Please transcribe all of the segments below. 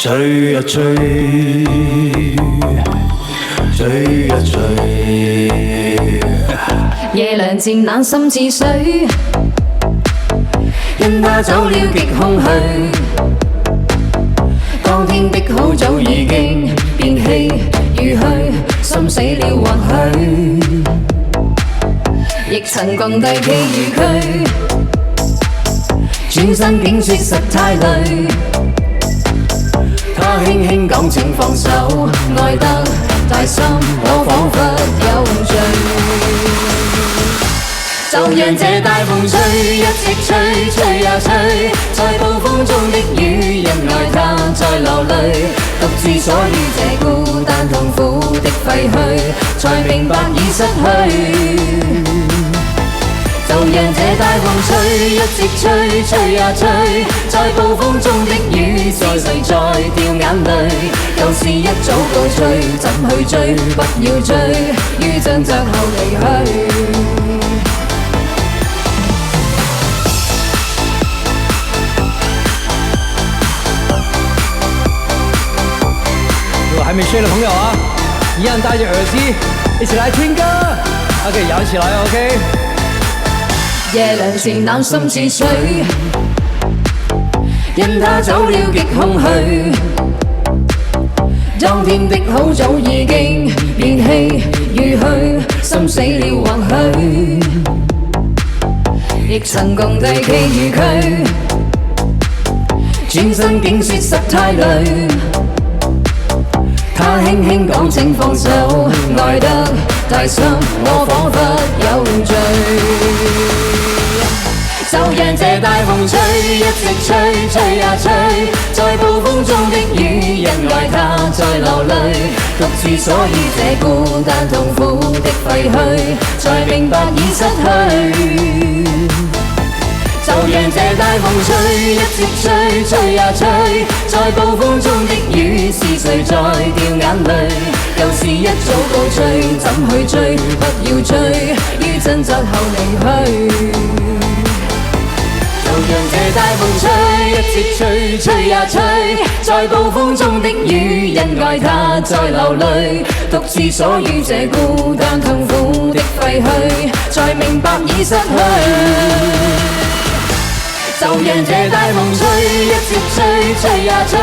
吹呀吹，吹呀吹。夜涼漸冷心似水，因他走了極空虛。當天的好早已經變氣如虛，心死了或許，亦曾共對企如區。轉身竟說實太累，他輕輕講請放手，愛得太深，我彷彿有罪。就讓這大風吹，一直吹，吹呀吹，在暴風中的雨，因愛他在流淚，獨自鎖於這孤單痛苦的廢墟，才明白已失去。就讓這大風吹，一直吹，吹呀吹，在暴風中的雨，是誰在掉眼淚？舊事一早告吹，怎去追？不要追，於爭執後離去。还没睡的朋友啊，一样戴着耳机，一起来听歌。OK， 摇起来 ，OK。夜涼漸冷心似水，因他走了極空虛。當天的好早已經變氣如虛，心死了或許，亦曾共對企如區。轉身竟說實太累。他輕輕講請放手，愛得太深，我彷彿有罪。就讓這大風吹，一直吹，吹呀吹，在暴風中的雨，因愛他在流淚，獨自鎖於這孤單痛苦的廢墟，才明白已失去。就讓這大風吹，一直吹，吹呀吹，在暴風中的雨，是誰在掉眼淚？舊事一早告吹，怎去追？不要追，於爭執後離去。就讓這大風吹，一直吹，吹呀吹，在暴風中的雨，因愛他在流淚，獨自鎖於這孤單痛苦的廢墟，才明白已失去。就讓這大風吹，一直吹，吹呀吹，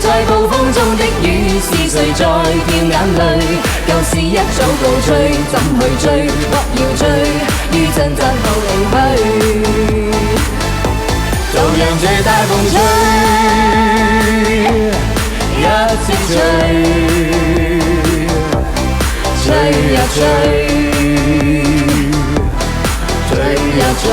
在暴風中的雨，是誰在掉眼淚？舊事一早告吹，怎去追？不要追，於爭執後離去。就讓這大風吹，一直吹，吹呀吹，吹呀吹。